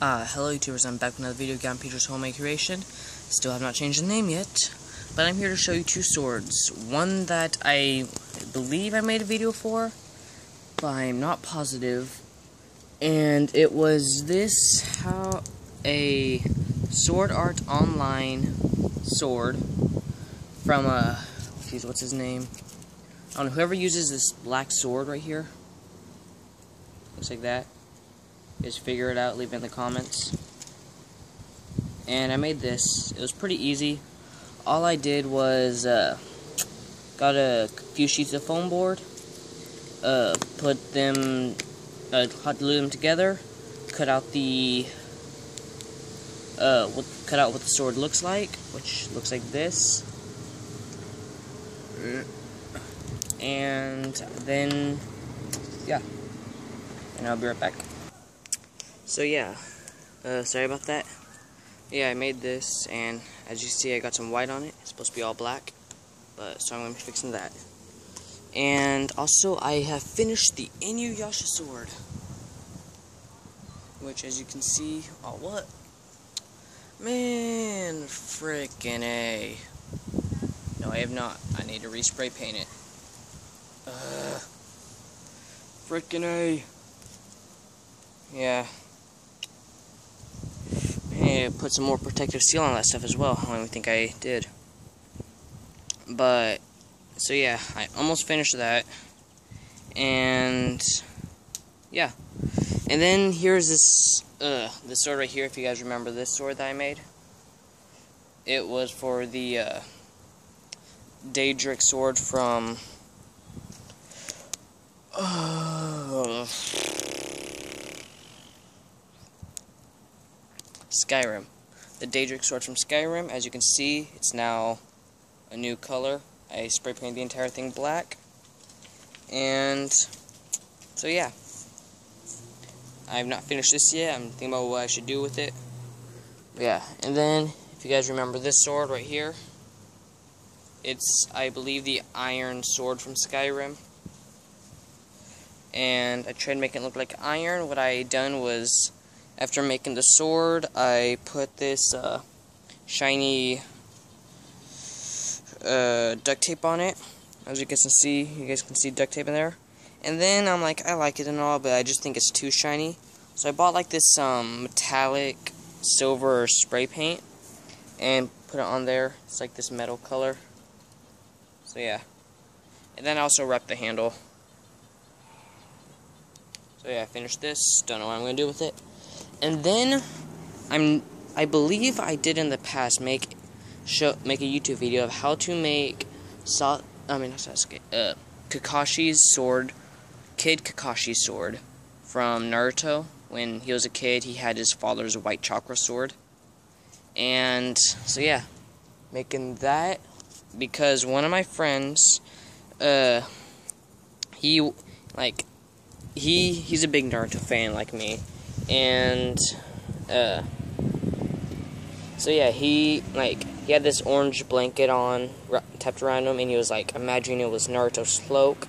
Hello YouTubers, I'm back with another video again on Peter's Homemade Creation. Still have not changed the name yet, but I'm here to show you two swords. One that I believe I made a video for, but I'm not positive. And it was this, a Sword Art Online sword from, what's his name? I don't know, whoever uses this black sword right here. Looks like that. Just figure it out, leave it in the comments. And I made this. It was pretty easy. All I did was got a few sheets of foam board, put them, hot glue them together, cut out what the sword looks like, which looks like this. And then, yeah. And I'll be right back. So yeah, sorry about that. Yeah, I made this, and as you see, I got some white on it. It's supposed to be all black, but so I'm going to be fixing that. And also, I have finished the Inuyasha sword, which, as you can see, oh what? Man, frickin' A. No, I have not. I need to respray paint it. Frickin' A. Yeah. And put some more protective seal on that stuff as well. I don't even think I did. But, so yeah, I almost finished that. And, yeah. And then here's this sword right here, if you guys remember this sword that I made. It was for the Daedric sword from Skyrim. The Daedric sword from Skyrim. As you can see, it's now a new color. I spray painted the entire thing black. And so yeah. I have not finished this yet. I'm thinking about what I should do with it. Yeah, and then if you guys remember this sword right here, it's, I believe, the iron sword from Skyrim. And I tried to make it look like iron. What I done was, after making the sword, I put this shiny duct tape on it. As you guys can see duct tape in there. And then I'm like, I like it and all, but I just think it's too shiny. So I bought like this metallic silver spray paint and put it on there. It's like this metal color. So yeah. And then I also wrapped the handle. So yeah, I finished this. Don't know what I'm gonna do with it. And then I believe I did in the past make a YouTube video of how to make Kakashi's sword, Kid Kakashi's sword from Naruto. When he was a kid, he had his father's white chakra sword. And so yeah, making that because one of my friends, he's a big Naruto fan like me. And, so yeah, he had this orange blanket on, tapped around him, and he was, like, imagining it was Naruto's cloak.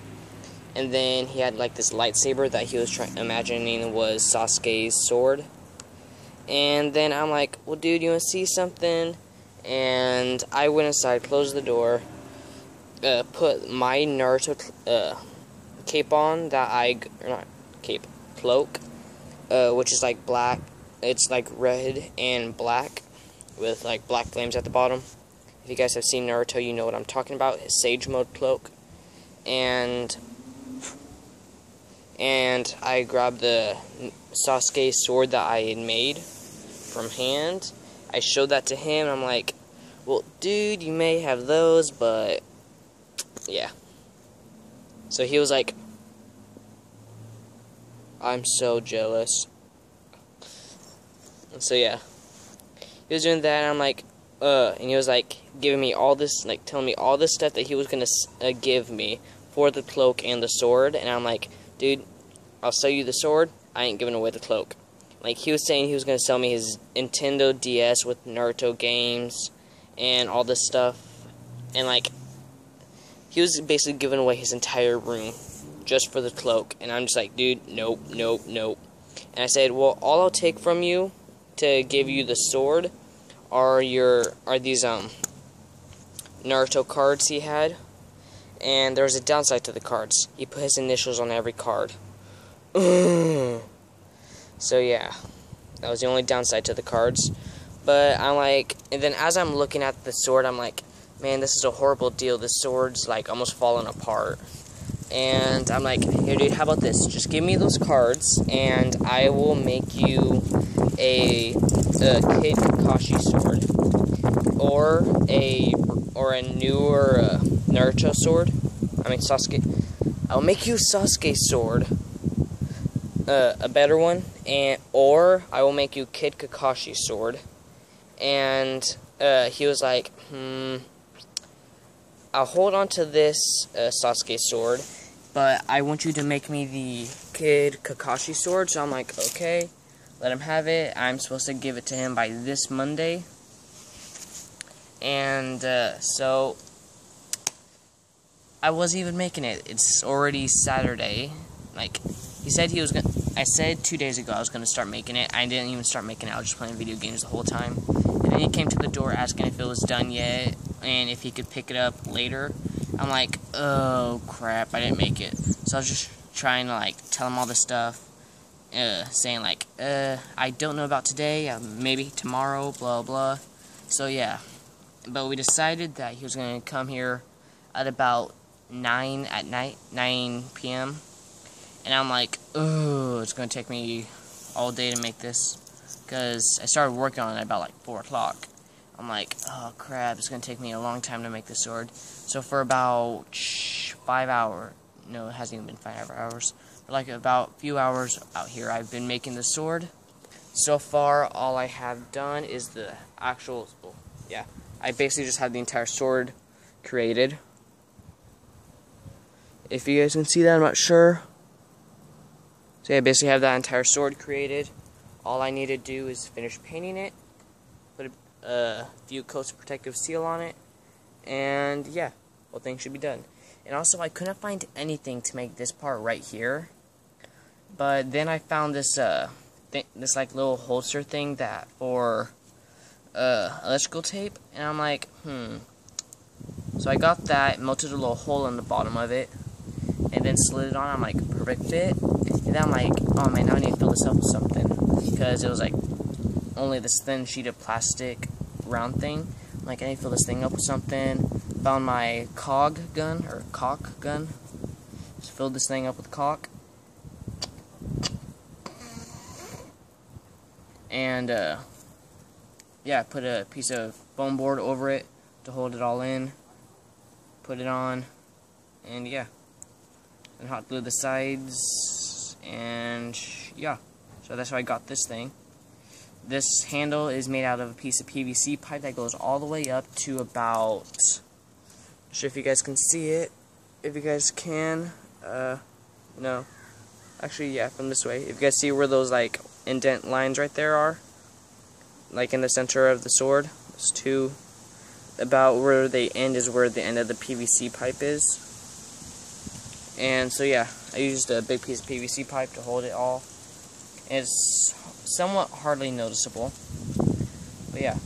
And then he had, like, this lightsaber that he was imagining was Sasuke's sword. And then I'm like, well, dude, you want to see something? And I went inside, closed the door, put my Naruto, cape on, cloak. Which is like black. It's like red and black with like black flames at the bottom. If you guys have seen Naruto, you know what I'm talking about. His Sage Mode cloak. And I grabbed the Sasuke sword that I had made from hand. I showed that to him. I'm like, well, dude, you may have those, but yeah. So he was like, I'm so jealous. And so yeah, he was doing that, and I'm like, and he was like giving me all this, like telling me all this stuff that he was gonna give me for the cloak and the sword. And I'm like, dude, I'll sell you the sword. I ain't giving away the cloak. Like, he was saying he was gonna sell me his Nintendo DS with Naruto games and all this stuff, and like, he was basically giving away his entire room just for the cloak. And I'm just like, dude, nope, nope, nope. And I said, well, all I'll take from you to give you the sword are these Naruto cards he had, and there was a downside to the cards. He put his initials on every card. So yeah, that was the only downside to the cards. But I'm like, and then as I'm looking at the sword, I'm like, man, this is a horrible deal. This sword's like almost falling apart. And I'm like, here, dude, how about this? Just give me those cards, and I will make you a Kid Kakashi sword, or a newer Naruto sword. I mean Sasuke. I'll make you Sasuke's sword, a better one, or I will make you Kid Kakashi's sword. And he was like, I'll hold on to this Sasuke sword, but I want you to make me the Kid Kakashi sword. So I'm like, okay, let him have it. I'm supposed to give it to him by this Monday. And so I wasn't even making it. It's already Saturday. Like, he said he was gonna. I said 2 days ago I was gonna start making it. I didn't even start making it. I was just playing video games the whole time. And then he came to the door asking if it was done yet and if he could pick it up later. I'm like, oh crap, I didn't make it. So I was just trying to like tell him all this stuff, saying like, I don't know about today, maybe tomorrow, blah blah. So yeah, but we decided that he was gonna come here at about 9 at night, 9 p.m. And I'm like, oh, it's gonna take me all day to make this, because I started working on it about like 4 o'clock. I'm like, oh crap, it's gonna take me a long time to make this sword. So for about 5 hours, no, it hasn't even been 5 hours, for like about a few hours out here, I've been making the sword. So far, all I have done is the actual, yeah, I basically just have the entire sword created. If you guys can see that, I'm not sure. So yeah, I basically have that entire sword created. All I need to do is finish painting it, put a few coats of protective seal on it, and yeah, whole thing should be done. And also, I couldn't find anything to make this part right here, but then I found this this like little holster thing that for electrical tape, and I'm like, So I got that, melted a little hole in the bottom of it, and then slid it on. I'm like, perfect fit. And then I'm like, oh man, now I need to fill this up with something, because it was like only this thin sheet of plastic round thing. I'm like, I need to fill this thing up with something. Found my caulk gun. Just filled this thing up with caulk. And yeah, put a piece of foam board over it to hold it all in. Put it on, and yeah, and hot glue the sides, and yeah, so that's how I got this thing. This handle is made out of a piece of PVC pipe that goes all the way up to about, not sure if you guys can see it. If you guys can, no, actually yeah, from this way. If you guys see where those like indent lines right there are, like in the center of the sword, there's two. About where they end is where the end of the PVC pipe is. And so yeah, I used a big piece of PVC pipe to hold it all. And it's somewhat hardly noticeable. But yeah,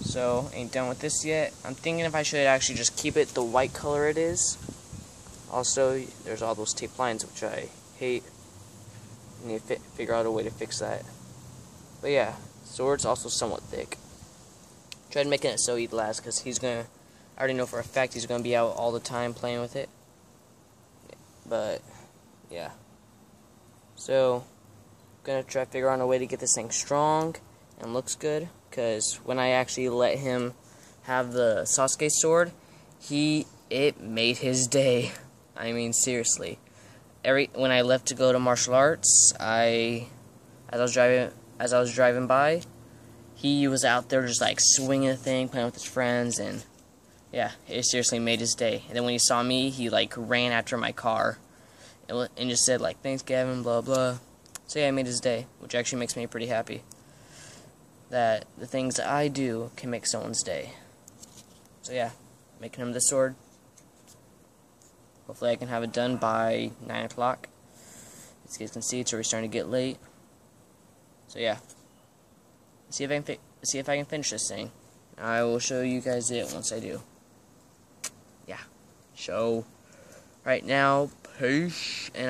so ain't done with this yet. I'm thinking if I should actually just keep it the white color it is. Also, there's all those tape lines, which I hate. I need to figure out a way to fix that. But yeah, sword's also somewhat thick. Tried making it so he'd last, because I already know for a fact he's gonna be out all the time playing with it. But yeah, so gonna try to figure out a way to get this thing strong and looks good, because when I actually let him have the Sasuke sword, it made his day. I mean, seriously. When I left to go to martial arts, as I was driving by, he was out there just like swinging a thing, playing with his friends, and yeah, it seriously made his day. And then when he saw me, he like ran after my car and just said like, thanks Gavin, blah blah. So yeah, it made his day, which actually makes me pretty happy that the things that I do can make someone's day. So yeah, making him the sword. Hopefully I can have it done by 9 o'clock. As you guys can see, it's already starting to get late. So yeah. see if I can finish this thing. I will show you guys it once I do. Yeah. So, right now, peace, and